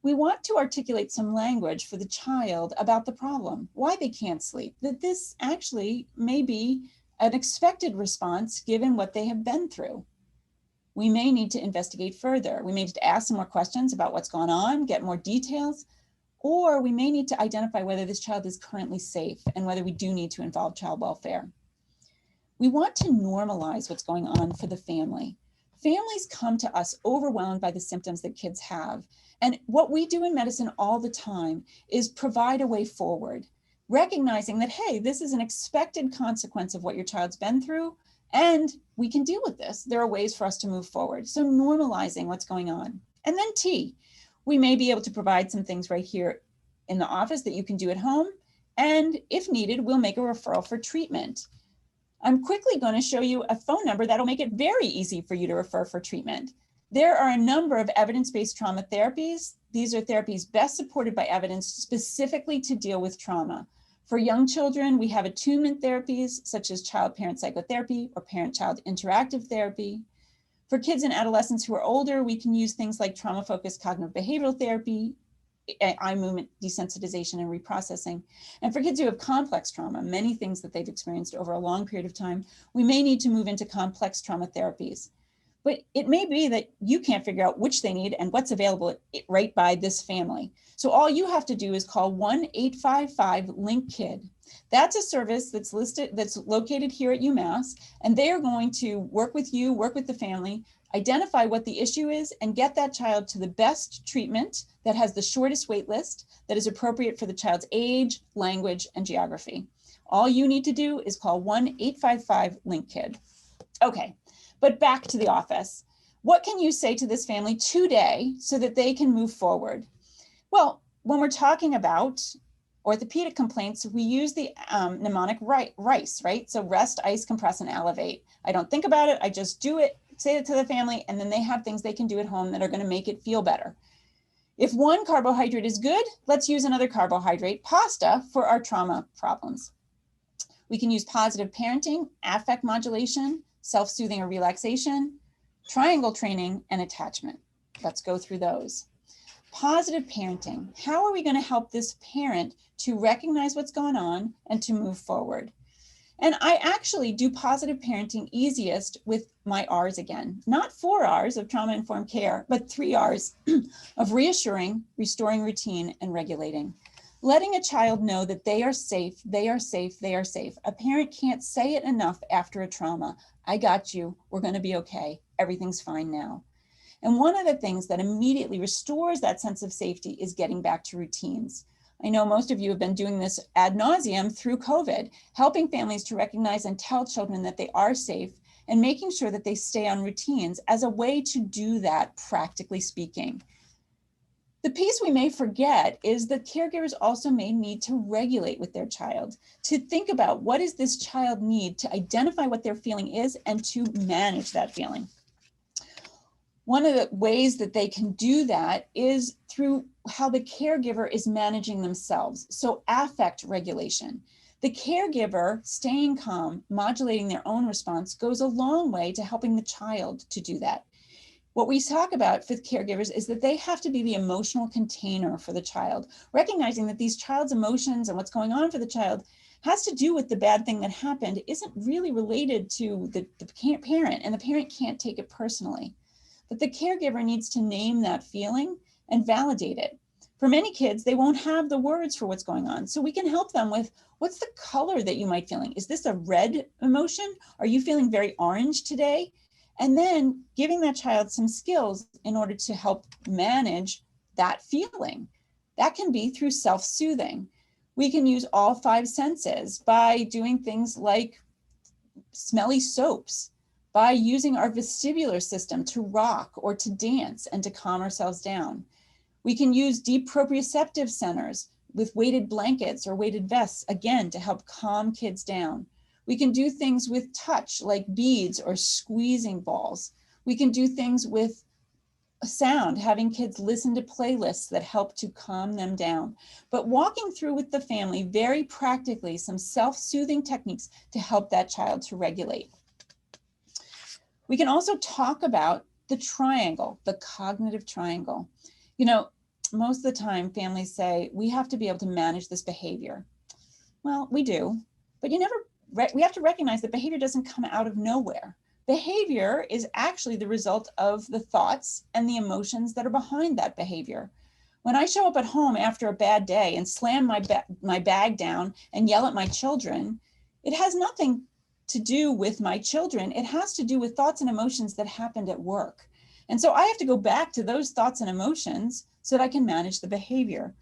S2: We want to articulate some language for the child about the problem, why they can't sleep, that this actually may be an expected response given what they have been through. We may need to investigate further. We may need to ask some more questions about what's gone on, get more details, or we may need to identify whether this child is currently safe and whether we do need to involve child welfare. We want to normalize what's going on for the family. Families come to us overwhelmed by the symptoms that kids have. And what we do in medicine all the time is provide a way forward, recognizing that, hey, this is an expected consequence of what your child's been through, and we can deal with this. There are ways for us to move forward. So normalizing what's going on. And then T, we may be able to provide some things right here in the office that you can do at home. And if needed, we'll make a referral for treatment. I'm quickly going to show you a phone number that'll make it very easy for you to refer for treatment. There are a number of evidence-based trauma therapies. These are therapies best supported by evidence specifically to deal with trauma. For young children, we have attunement therapies such as child-parent psychotherapy or parent-child interactive therapy. For kids and adolescents who are older, we can use things like trauma-focused cognitive behavioral therapy, eye movement desensitization and reprocessing. And for kids who have complex trauma, many things that they've experienced over a long period of time, we may need to move into complex trauma therapies. But it may be that you can't figure out which they need and what's available right by this family. So all you have to do is call 1-855-LINK-KID. That's a service that's located here at UMass, and they are going to work with you, work with the family, identify what the issue is, and get that child to the best treatment that has the shortest wait list, that is appropriate for the child's age, language, and geography. All you need to do is call 1-855-LINK-KID. Okay. But back to the office. What can you say to this family today so that they can move forward? Well, when we're talking about orthopedic complaints, we use the mnemonic RICE, right? So rest, ice, compress, and elevate. I don't think about it. I just do it, say it to the family, and then they have things they can do at home that are going to make it feel better. If one carbohydrate is good, let's use another carbohydrate, pasta, for our trauma problems. We can use positive parenting, affect modulation, self-soothing or relaxation, triangle training, and attachment. Let's go through those. Positive parenting. How are we going to help this parent to recognize what's going on and to move forward? And I actually do positive parenting easiest with my R's again. Not 4 R's of trauma-informed care, but 3 R's of reassuring, restoring routine, and regulating. Letting a child know that they are safe, they are safe, they are safe. A parent can't say it enough after a trauma. I got you, we're going to be okay, everything's fine now. And one of the things that immediately restores that sense of safety is getting back to routines. I know most of you have been doing this ad nauseum through COVID, helping families to recognize and tell children that they are safe and making sure that they stay on routines as a way to do that, practically speaking. The piece we may forget is that caregivers also may need to regulate with their child, to think about what does this child need, to identify what their feeling is and to manage that feeling. One of the ways that they can do that is through how the caregiver is managing themselves. So affect regulation. The caregiver staying calm, modulating their own response goes a long way to helping the child to do that. What we talk about with caregivers is that they have to be the emotional container for the child, recognizing that these child's emotions and what's going on for the child has to do with the bad thing that happened, isn't really related to the parent, and the parent can't take it personally. But the caregiver needs to name that feeling and validate it. For many kids, they won't have the words for what's going on. So we can help them with, what's the color that you might feeling? Is this a red emotion? Are you feeling very orange today? And then giving that child some skills in order to help manage that feeling. That can be through self-soothing. We can use all 5 senses by doing things like smelly soaps, by using our vestibular system to rock or to dance and to calm ourselves down. We can use deep proprioceptive centers with weighted blankets or weighted vests, again, to help calm kids down. We can do things with touch, like beads or squeezing balls. We can do things with sound, having kids listen to playlists that help to calm them down. But walking through with the family, very practically, some self-soothing techniques to help that child to regulate. We can also talk about the triangle, the cognitive triangle. You know, most of the time families say, we have to be able to manage this behavior. Well, we do, but we have to recognize that behavior doesn't come out of nowhere. Behavior is actually the result of the thoughts and the emotions that are behind that behavior. When I show up at home after a bad day and slam my bag down and yell at my children, it has nothing to do with my children. It has to do with thoughts and emotions that happened at work. And so I have to go back to those thoughts and emotions so that I can manage the behavior.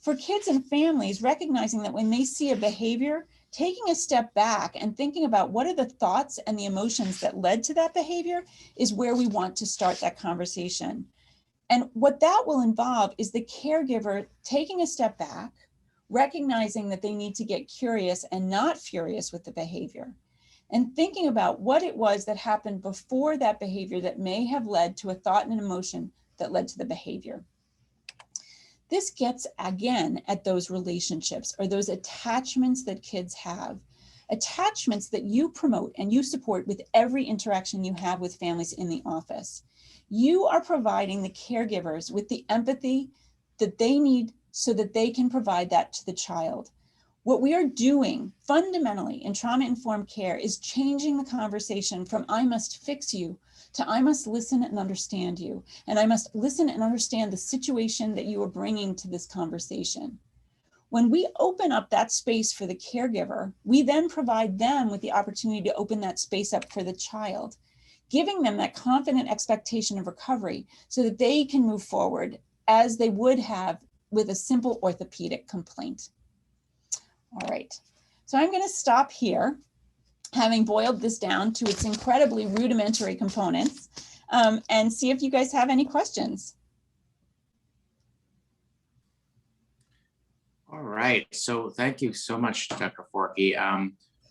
S2: For kids and families, recognizing that when they see a behavior, taking a step back and thinking about what are the thoughts and the emotions that led to that behavior is where we want to start that conversation. And what that will involve is the caregiver taking a step back, recognizing that they need to get curious and not furious with the behavior, and thinking about what it was that happened before that behavior that may have led to a thought and an emotion that led to the behavior. This gets, again, at those relationships or those attachments that kids have, attachments that you promote and you support with every interaction you have with families in the office. You are providing the caregivers with the empathy that they need so that they can provide that to the child. What we are doing fundamentally in trauma-informed care is changing the conversation from I must fix you to I must listen and understand you. And I must listen and understand the situation that you are bringing to this conversation. When we open up that space for the caregiver, we then provide them with the opportunity to open that space up for the child, giving them that confident expectation of recovery so that they can move forward as they would have with a simple orthopedic complaint. All right, so I'm going to stop here, having boiled this down to its incredibly rudimentary components, and see if you guys have any questions.
S1: All right, so thank you so much, Dr. Forkey.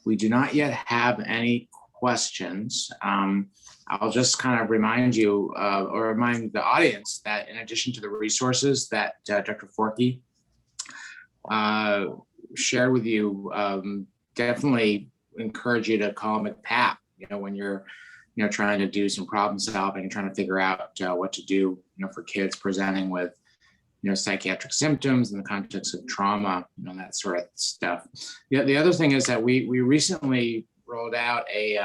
S1: We do not yet have any questions. I'll just kind of remind you or remind the audience that in addition to the resources that Dr. Forkey shared with you, definitely encourage you to call McPap, when you're, trying to do some problem solving and trying to figure out what to do, for kids presenting with, psychiatric symptoms in the context of trauma, that sort of stuff. The other thing is that we recently rolled out a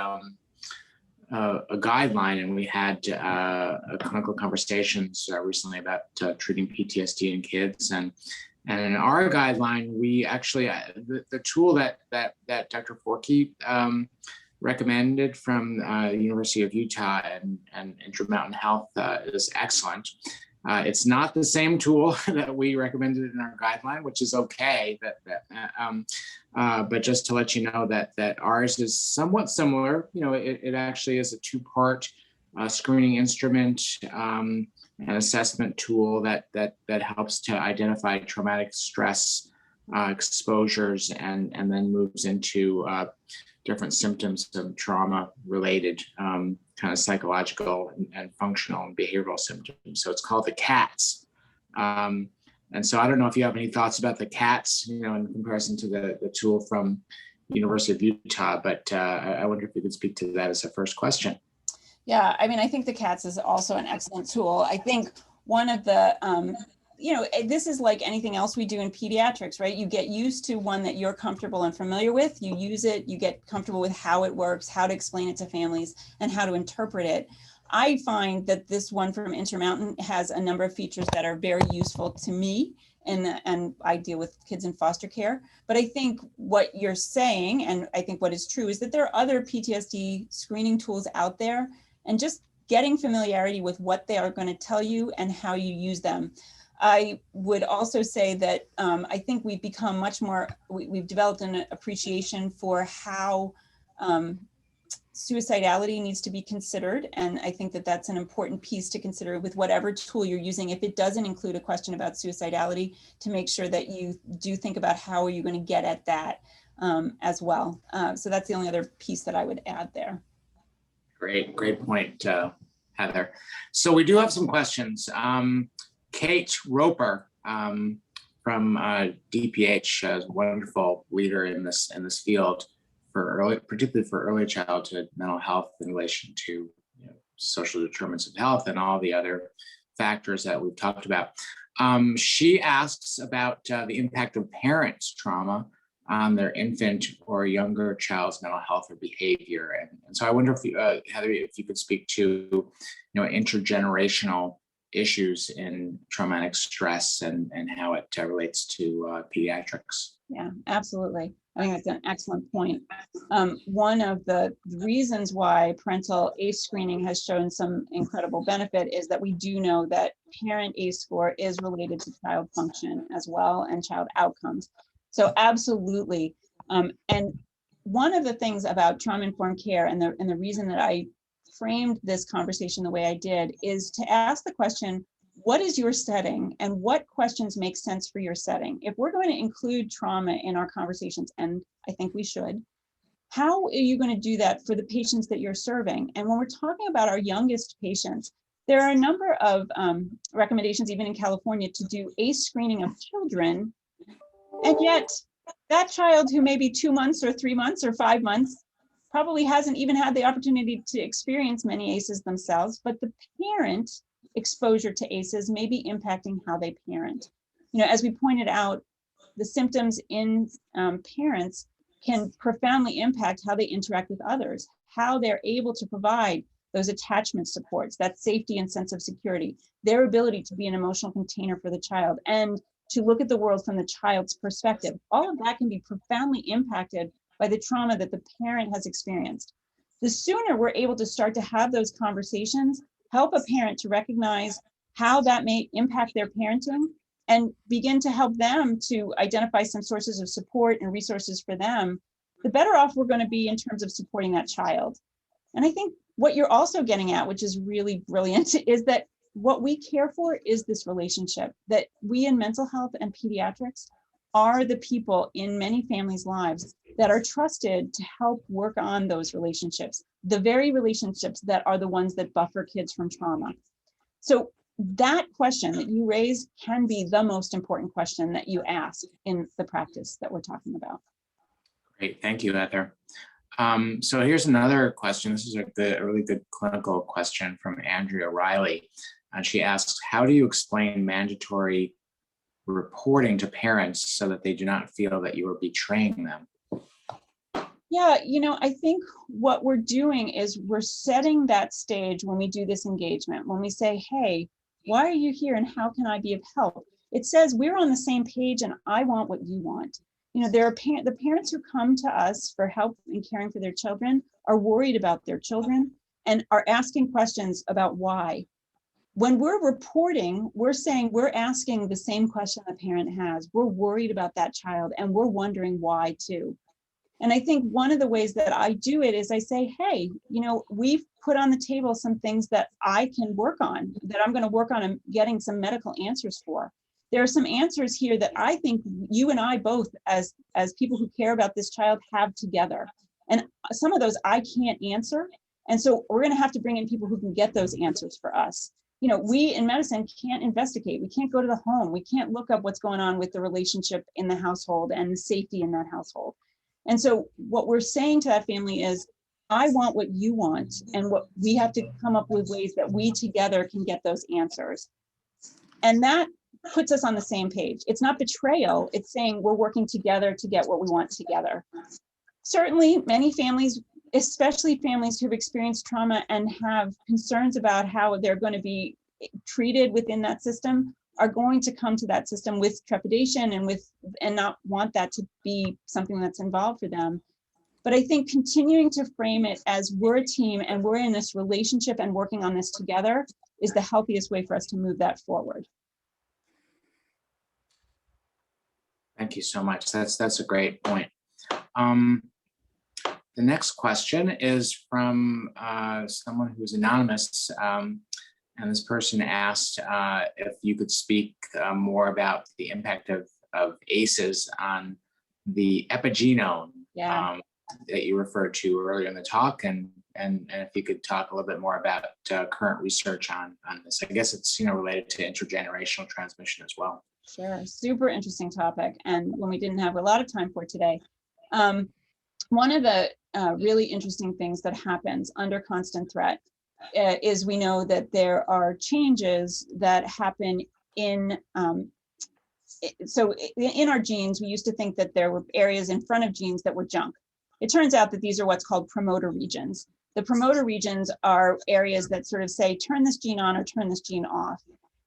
S1: guideline, and we had clinical conversations recently about treating PTSD in kids, and in our guideline, we actually the tool that Dr. Forkey recommended from the University of Utah and Intermountain Health is excellent. It's not the same tool that we recommended in our guideline, which is okay. But just to let you know that ours is somewhat similar. It actually is a 2-part screening instrument an assessment tool that helps to identify traumatic stress exposures and then moves into different symptoms of trauma related kind of psychological and functional and behavioral symptoms. So it's called the CATS. And so I don't know if you have any thoughts about the CATS, in comparison to the tool from University of Utah, but I wonder if you could speak to that as a first question.
S2: Yeah, I mean, I think the CATS is also an excellent tool. I think one of the, this is like anything else we do in pediatrics, right? You get used to one that you're comfortable and familiar with, you use it, you get comfortable with how it works, how to explain it to families, and how to interpret it. I find that this one from Intermountain has a number of features that are very useful to me, and I deal with kids in foster care. But I think what you're saying, and I think what is true, is that there are other PTSD screening tools out there, and just getting familiarity with what they are going to tell you and how you use them. I would also say that I think we've become much more, we've developed an appreciation for how suicidality needs to be considered. And I think that that's an important piece to consider with whatever tool you're using. If it doesn't include a question about suicidality, to make sure that you do think about how are you going to get at that as well. So that's the only other piece that I would add there.
S1: Great point, Heather. So we do have some questions. Kate Roper from DPH, a wonderful leader in this field particularly for early childhood mental health in relation to social determinants of health and all the other factors that we've talked about. She asks about the impact of parents' trauma on their infant or younger child's mental health or behavior. And so I wonder if you, Heather, if you could speak to intergenerational issues in traumatic stress and how it relates to pediatrics.
S2: Yeah, absolutely. I think that's an excellent point. One of the reasons why parental ACE screening has shown some incredible benefit is that we do know that parent ACE score is related to child function as well and child outcomes. So absolutely. And one of the things about trauma-informed care and the reason that I framed this conversation the way I did is to ask the question, what is your setting and what questions make sense for your setting? If we're going to include trauma in our conversations, and I think we should, how are you going to do that for the patients that you're serving? And when we're talking about our youngest patients, there are a number of recommendations, even in California, to do ACE screening of children. And yet that child who may be 2 months or 3 months or 5 months probably hasn't even had the opportunity to experience many ACEs themselves, but the parent exposure to ACEs may be impacting how they parent. As we pointed out, the symptoms in parents can profoundly impact how they interact with others, how they're able to provide those attachment supports, that safety and sense of security, their ability to be an emotional container for the child, and to look at the world from the child's perspective. All of that can be profoundly impacted by the trauma that the parent has experienced. The sooner we're able to start to have those conversations, help a parent to recognize how that may impact their parenting, and begin to help them to identify some sources of support and resources for them, the better off we're going to be in terms of supporting that child. And I think what you're also getting at, which is really brilliant, is that what we care for is this relationship, that we in mental health and pediatrics are the people in many families' lives that are trusted to help work on those relationships, the very relationships that are the ones that buffer kids from trauma. So that question that you raise can be the most important question that you ask in the practice that we're talking about.
S1: Great, thank you, Heather. So here's another question. This is a really good clinical question from Andrea Riley. And she asks, how do you explain mandatory reporting to parents so that they do not feel that you are betraying them?
S2: Yeah, I think what we're doing is we're setting that stage when we do this engagement, when we say, hey, why are you here and how can I be of help? It says we're on the same page and I want what you want. There are the parents who come to us for help in caring for their children are worried about their children and are asking questions about why. When we're reporting, we're saying we're asking the same question the parent has. We're worried about that child and we're wondering why too. And I think one of the ways that I do it is I say, hey, we've put on the table some things that I can work on, that I'm going to work on and getting some medical answers for. There are some answers here that I think you and I both, as people who care about this child, have together. And some of those I can't answer. And so we're going to have to bring in people who can get those answers for us. We in medicine can't investigate. We can't go to the home. We can't look up what's going on with the relationship in the household and the safety in that household. And so what we're saying to that family is, I want what you want, and what we have to come up with ways that we together can get those answers. And that puts us on the same page. It's not betrayal. It's saying we're working together to get what we want together. Certainly, many families, especially families who've experienced trauma and have concerns about how they're going to be treated within that system, are going to come to that system with trepidation and not want that to be something that's involved for them. But I think continuing to frame it as we're a team and we're in this relationship and working on this together is the healthiest way for us to move that forward.
S1: Thank you so much. That's a great point. The next question is from someone who's anonymous. And this person asked if you could speak more about the impact of ACEs on the epigenome that you referred to earlier in the talk, and if you could talk a little bit more about current research on this. I guess it's related to intergenerational transmission as well.
S2: Sure, super interesting topic, and one we didn't have a lot of time for today. One of the really interesting things that happens under constant threat is we know that there are changes that happen in our genes. We used to think that there were areas in front of genes that were junk. It turns out that these are what's called promoter regions. The promoter regions are areas that sort of say, turn this gene on or turn this gene off.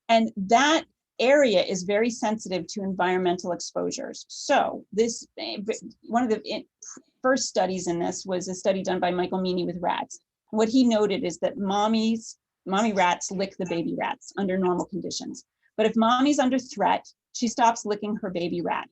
S2: And that area is very sensitive to environmental exposures. So one of the first studies in this was a study done by Michael Meany with rats. What he noted is that mommy rats lick the baby rats under normal conditions. But if mommy's under threat, she stops licking her baby rat.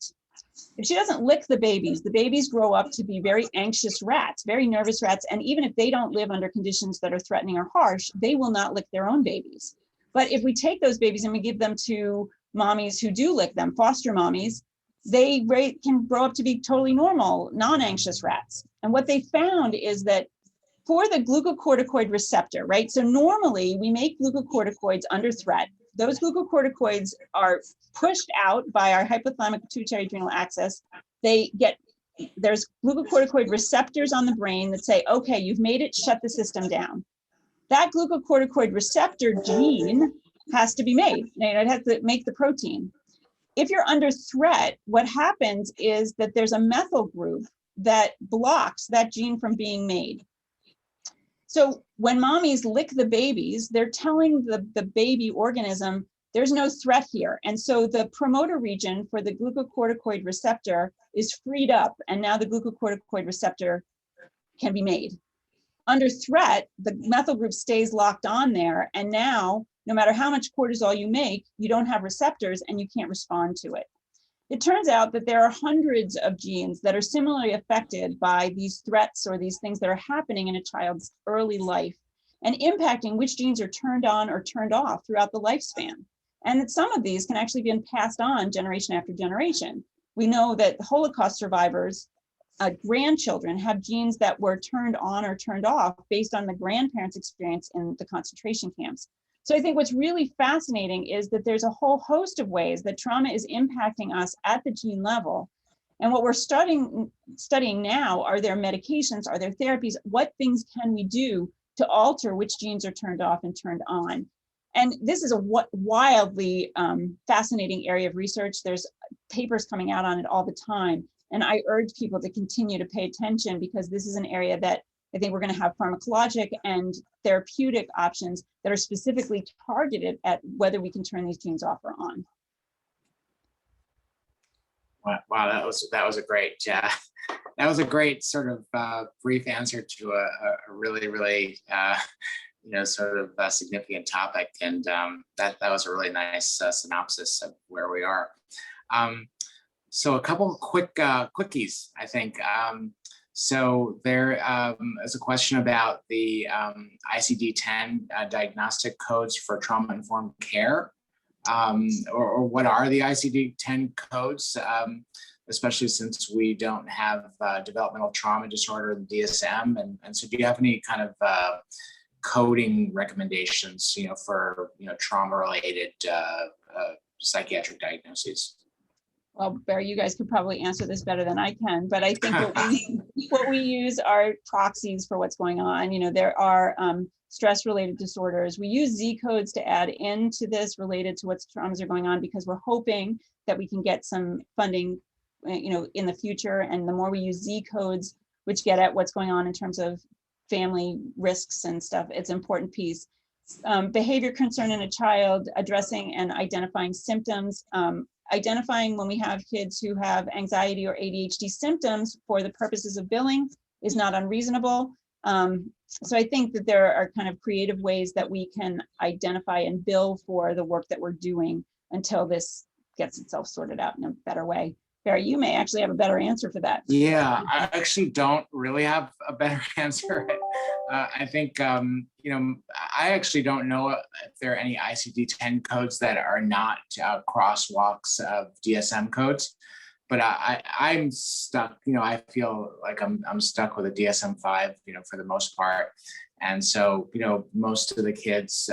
S2: If she doesn't lick the babies grow up to be very anxious rats, very nervous rats. And even if they don't live under conditions that are threatening or harsh, they will not lick their own babies. But if we take those babies and we give them to mommies who do lick them, foster mommies, they can grow up to be totally normal, non-anxious rats. And what they found is that for the glucocorticoid receptor, right? So normally we make glucocorticoids under threat. Those glucocorticoids are pushed out by our hypothalamic pituitary adrenal axis. There's glucocorticoid receptors on the brain that say, okay, you've made it, shut the system down. That glucocorticoid receptor gene has to be made. It has to make the protein. If you're under threat, what happens is that there's a methyl group that blocks that gene from being made. So when mommies lick the babies, they're telling the baby organism, there's no threat here. And so the promoter region for the glucocorticoid receptor is freed up, and now the glucocorticoid receptor can be made. Under threat, the methyl group stays locked on there, and now, no matter how much cortisol you make, you don't have receptors and you can't respond to it. It turns out that there are hundreds of genes that are similarly affected by these threats or these things that are happening in a child's early life and impacting which genes are turned on or turned off throughout the lifespan. And that some of these can actually be passed on generation after generation. We know that Holocaust survivors, grandchildren have genes that were turned on or turned off based on the grandparents' experience in the concentration camps. So I think what's really fascinating is that there's a whole host of ways that trauma is impacting us at the gene level. And what we're studying now, are there medications, are there therapies, what things can we do to alter which genes are turned off and turned on? And this is a wildly fascinating area of research. There's papers coming out on it all the time. And I urge people to continue to pay attention, because this is an area that I think we're going to have pharmacologic and therapeutic options that are specifically targeted at whether we can turn these genes off or on.
S1: Wow, that was a great sort of brief answer to a really sort of significant topic, and that was a really nice synopsis of where we are. So a couple of quick quickies, I think. So there is a question about the ICD-10 diagnostic codes for trauma-informed care, or what are the ICD-10 codes, especially since we don't have developmental trauma disorder in the DSM. And so do you have any kind of coding recommendations, for, trauma-related psychiatric diagnoses?
S2: Well, Barry, you guys could probably answer this better than I can, but I think what we use are proxies for what's going on. There are stress-related disorders. We use Z codes to add into this related to what traumas are going on, because we're hoping that we can get some funding, in the future. And the more we use Z codes, which get at what's going on in terms of family risks and stuff, it's an important piece. Behavior concern in a child, addressing and identifying symptoms, identifying when we have kids who have anxiety or ADHD symptoms for the purposes of billing is not unreasonable. So I think that there are kind of creative ways that we can identify and bill for the work that we're doing until this gets itself sorted out in a better way. Barry, you may actually have a better answer for that.
S1: Yeah, I actually don't really have a better answer. I think, I actually don't know if there are any ICD-10 codes that are not crosswalks of DSM codes, but I'm stuck, I feel like I'm stuck with a DSM-5, for the most part. And so, most of the kids,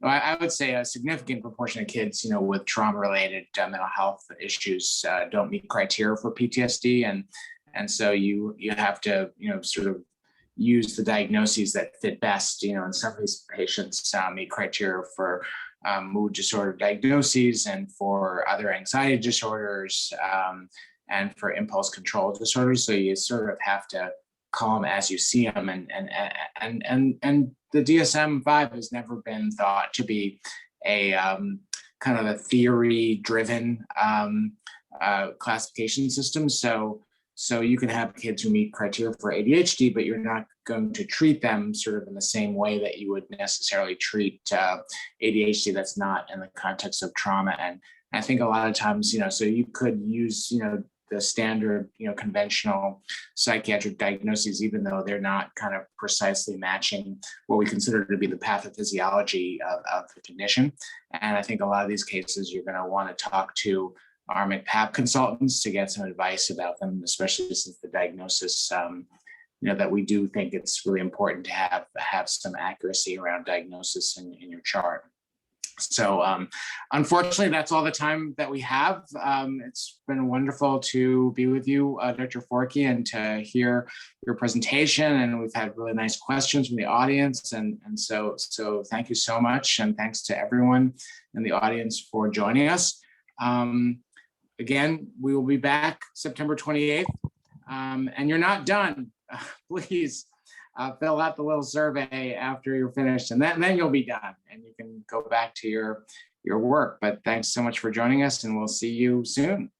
S1: I would say a significant proportion of kids, with trauma-related mental health issues don't meet criteria for PTSD. And so you have to, sort of use the diagnoses that fit best, and some of these patients meet criteria for mood disorder diagnoses and for other anxiety disorders and for impulse control disorders. So you sort of have to call them as you see them, and the DSM-5 has never been thought to be a kind of a theory-driven classification system. So you can have kids who meet criteria for ADHD, but you're not going to treat them sort of in the same way that you would necessarily treat ADHD that's not in the context of trauma. And I think a lot of times, so you could use, the standard, conventional psychiatric diagnoses, even though they're not kind of precisely matching what we consider to be the pathophysiology of the condition. And I think a lot of these cases, you're going to want to talk to our MCPAP consultants to get some advice about them, especially since the diagnosis, that we do think it's really important to have some accuracy around diagnosis in your chart. So unfortunately, that's all the time that we have. It's been wonderful to be with you, Dr. Forkey, and to hear your presentation. And we've had really nice questions from the audience. And so thank you so much. And thanks to everyone in the audience for joining us. Again, we will be back September 28th. And you're not done. Please fill out the little survey after you're finished, and then you'll be done and you can go back to your work. But thanks so much for joining us, and we'll see you soon.